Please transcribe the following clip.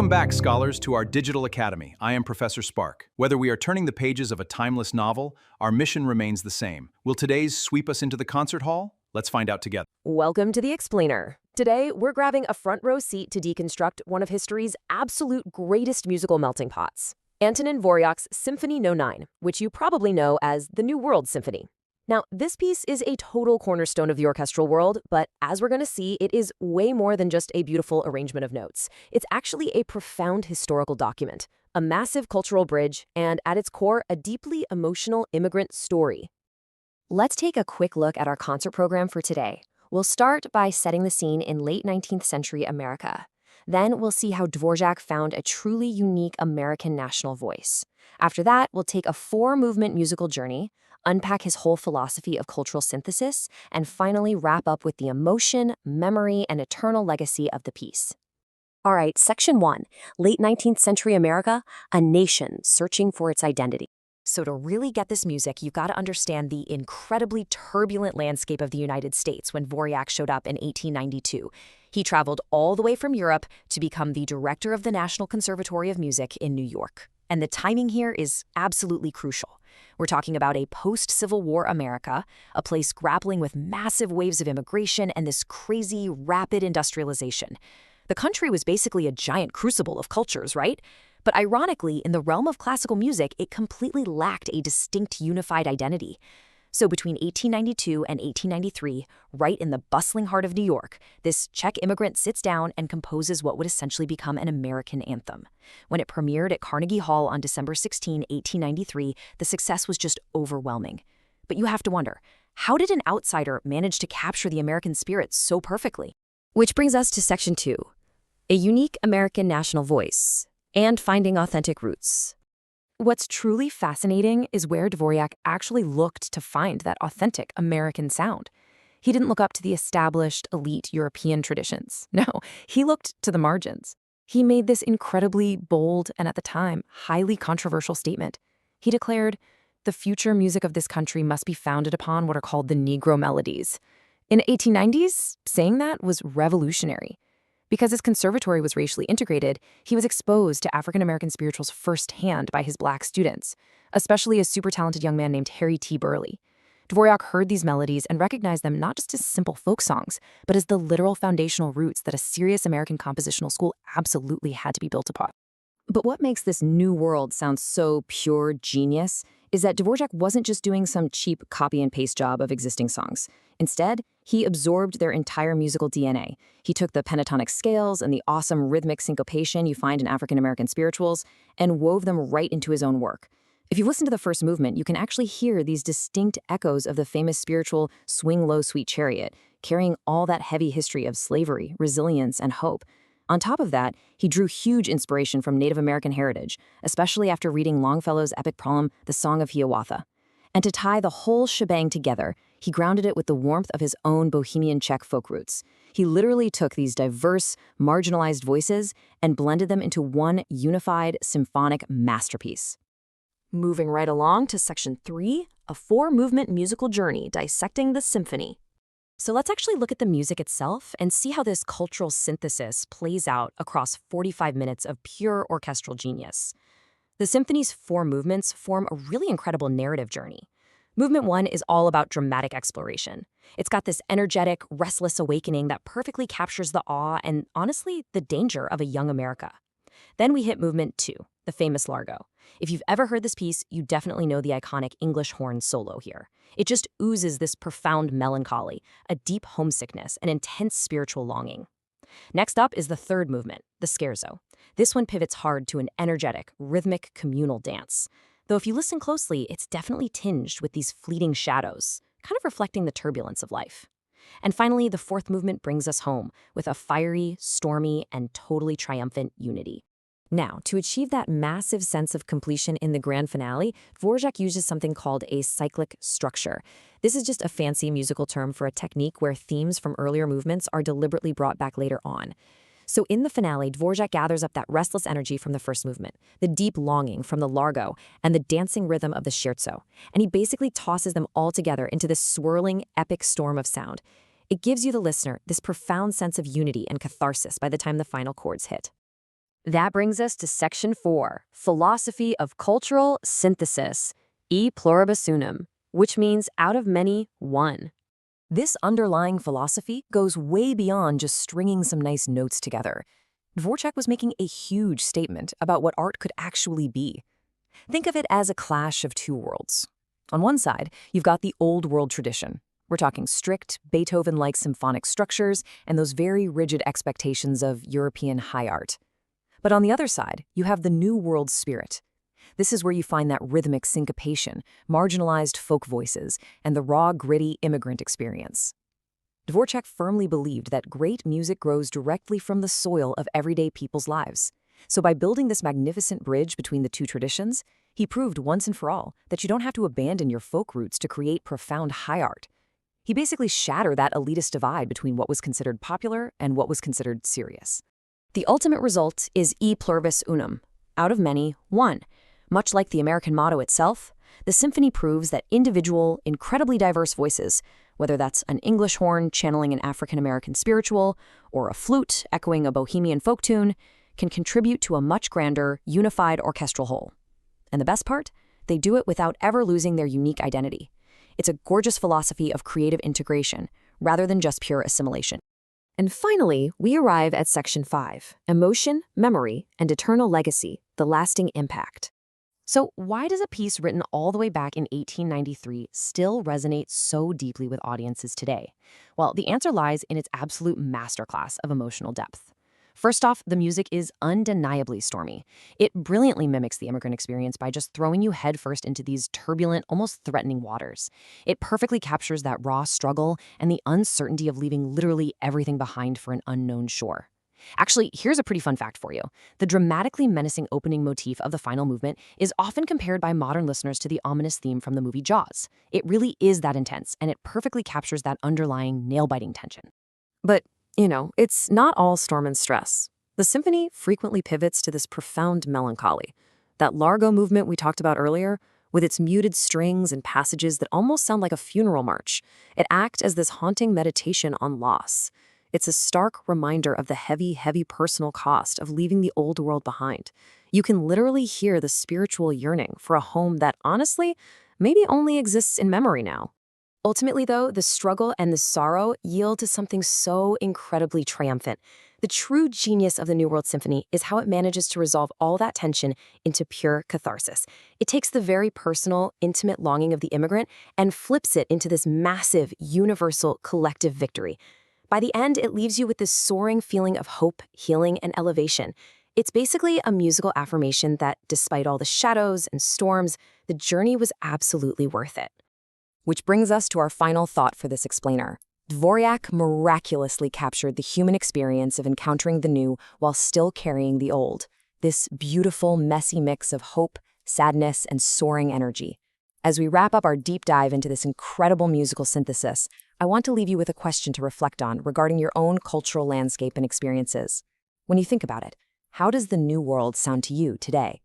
Welcome back, scholars, to our Digital Academy. I am Professor Spark. Whether we are turning the pages of a timeless novel, our mission remains the same. Will today's sweep us into the concert hall? Let's find out together. Welcome to The Explainer. Today, we're grabbing a front row seat to deconstruct one of history's absolute greatest musical melting pots, Antonín Dvořák's Symphony No. 9, which you probably know as the New World Symphony. Now, this piece is a total cornerstone of the orchestral world, but as we're going to see, it is way more than just a beautiful arrangement of notes. It's actually a profound historical document, a massive cultural bridge, and at its core, a deeply emotional immigrant story. Let's take a quick look at our concert program for today. We'll start by setting the scene in late 19th century America. Then we'll see how Dvořák found a truly unique American national voice. After that, we'll take a 4-movement musical journey, unpack his whole philosophy of cultural synthesis, and finally wrap up with the emotion, memory, and eternal legacy of the piece. All right, Section 1, late 19th century America, a nation searching for its identity. So to really get this music, you've got to understand the incredibly turbulent landscape of the United States when Dvořák showed up in 1892. He traveled all the way from Europe to become the director of the National Conservatory of Music in New York. And the timing here is absolutely crucial. We're talking about a post-Civil War America, a place grappling with massive waves of immigration and this crazy, rapid industrialization. The country was basically a giant crucible of cultures, right? But ironically, in the realm of classical music, it completely lacked a distinct unified identity. So between 1892 and 1893, right in the bustling heart of New York, this Czech immigrant sits down and composes what would essentially become an American anthem. When it premiered at Carnegie Hall on December 16, 1893, the success was just overwhelming. But you have to wonder, how did an outsider manage to capture the American spirit so perfectly? Which brings us to Section 2, a unique American national voice and finding authentic roots. What's truly fascinating is where Dvořák actually looked to find that authentic American sound. He didn't look up to the established, elite European traditions. No, he looked to the margins. He made this incredibly bold and, at the time, highly controversial statement. He declared, "The future music of this country must be founded upon what are called the Negro melodies." In the 1890s, saying that was revolutionary. Because his conservatory was racially integrated, he was exposed to African-American spirituals firsthand by his black students, especially a super talented young man named Harry T. Burleigh. Dvořák heard these melodies and recognized them not just as simple folk songs, but as the literal foundational roots that a serious American compositional school absolutely had to be built upon. But what makes this new world sound so pure genius is that Dvořák wasn't just doing some cheap copy and paste job of existing songs. Instead, he absorbed their entire musical DNA. He took the pentatonic scales and the awesome rhythmic syncopation you find in African-American spirituals and wove them right into his own work. If you listen to the first movement, you can actually hear these distinct echoes of the famous spiritual Swing Low, Sweet Chariot, carrying all that heavy history of slavery, resilience, and hope. On top of that, he drew huge inspiration from Native American heritage, especially after reading Longfellow's epic poem, The Song of Hiawatha. And to tie the whole shebang together, he grounded it with the warmth of his own Bohemian Czech folk roots. He literally took these diverse, marginalized voices and blended them into one unified symphonic masterpiece. Moving right along to Section 3, a 4-movement musical journey dissecting the symphony. So let's actually look at the music itself and see how this cultural synthesis plays out across 45 minutes of pure orchestral genius. The symphony's 4 movements form a really incredible narrative journey. Movement 1 is all about dramatic exploration. It's got this energetic, restless awakening that perfectly captures the awe and, honestly, the danger of a young America. Then we hit Movement 2, the famous Largo. If you've ever heard this piece, you definitely know the iconic English horn solo here. It just oozes this profound melancholy, a deep homesickness, and intense spiritual longing. Next up is the 3rd movement, the Scherzo. This one pivots hard to an energetic, rhythmic, communal dance. Though if you listen closely, it's definitely tinged with these fleeting shadows, kind of reflecting the turbulence of life. And finally, the 4th movement brings us home with a fiery, stormy, and totally triumphant unity. Now, to achieve that massive sense of completion in the grand finale, Dvořák uses something called a cyclic structure. This is just a fancy musical term for a technique where themes from earlier movements are deliberately brought back later on. So in the finale, Dvořák gathers up that restless energy from the first movement, the deep longing from the Largo, and the dancing rhythm of the Scherzo, and he basically tosses them all together into this swirling, epic storm of sound. It gives you, the listener, this profound sense of unity and catharsis by the time the final chords hit. That brings us to Section 4, Philosophy of Cultural Synthesis, e pluribus unum, which means out of many, one. This underlying philosophy goes way beyond just stringing some nice notes together. Dvořák was making a huge statement about what art could actually be. Think of it as a clash of two worlds. On one side, you've got the old world tradition. We're talking strict, Beethoven-like symphonic structures and those very rigid expectations of European high art. But on the other side, you have the new world spirit. This is where you find that rhythmic syncopation, marginalized folk voices, and the raw, gritty immigrant experience. Dvořák firmly believed that great music grows directly from the soil of everyday people's lives. So by building this magnificent bridge between the two traditions, he proved once and for all that you don't have to abandon your folk roots to create profound high art. He basically shattered that elitist divide between what was considered popular and what was considered serious. The ultimate result is e pluribus unum, out of many, one. Much like the American motto itself, the symphony proves that individual, incredibly diverse voices, whether that's an English horn channeling an African-American spiritual or a flute echoing a bohemian folk tune, can contribute to a much grander, unified orchestral whole. And the best part? They do it without ever losing their unique identity. It's a gorgeous philosophy of creative integration, rather than just pure assimilation. And finally, we arrive at Section 5, Emotion, Memory, and Eternal Legacy, the Lasting Impact. So why does a piece written all the way back in 1893 still resonate so deeply with audiences today? Well, the answer lies in its absolute masterclass of emotional depth. First off, the music is undeniably stormy. It brilliantly mimics the immigrant experience by just throwing you headfirst into these turbulent, almost threatening waters. It perfectly captures that raw struggle and the uncertainty of leaving literally everything behind for an unknown shore. Actually, here's a pretty fun fact for you. The dramatically menacing opening motif of the final movement is often compared by modern listeners to the ominous theme from the movie Jaws. It really is that intense, and it perfectly captures that underlying nail-biting tension. But it's not all storm and stress. The symphony frequently pivots to this profound melancholy. That largo movement we talked about earlier, with its muted strings and passages that almost sound like a funeral march, it acts as this haunting meditation on loss. It's a stark reminder of the heavy, heavy personal cost of leaving the old world behind. You can literally hear the spiritual yearning for a home that, honestly, maybe only exists in memory now. Ultimately, though, the struggle and the sorrow yield to something so incredibly triumphant. The true genius of the New World Symphony is how it manages to resolve all that tension into pure catharsis. It takes the very personal, intimate longing of the immigrant and flips it into this massive, universal, collective victory. By the end, it leaves you with this soaring feeling of hope, healing, and elevation. It's basically a musical affirmation that, despite all the shadows and storms, the journey was absolutely worth it. Which brings us to our final thought for this explainer. Dvořák miraculously captured the human experience of encountering the new while still carrying the old. This beautiful, messy mix of hope, sadness, and soaring energy. As we wrap up our deep dive into this incredible musical synthesis, I want to leave you with a question to reflect on regarding your own cultural landscape and experiences. When you think about it, how does the new world sound to you today?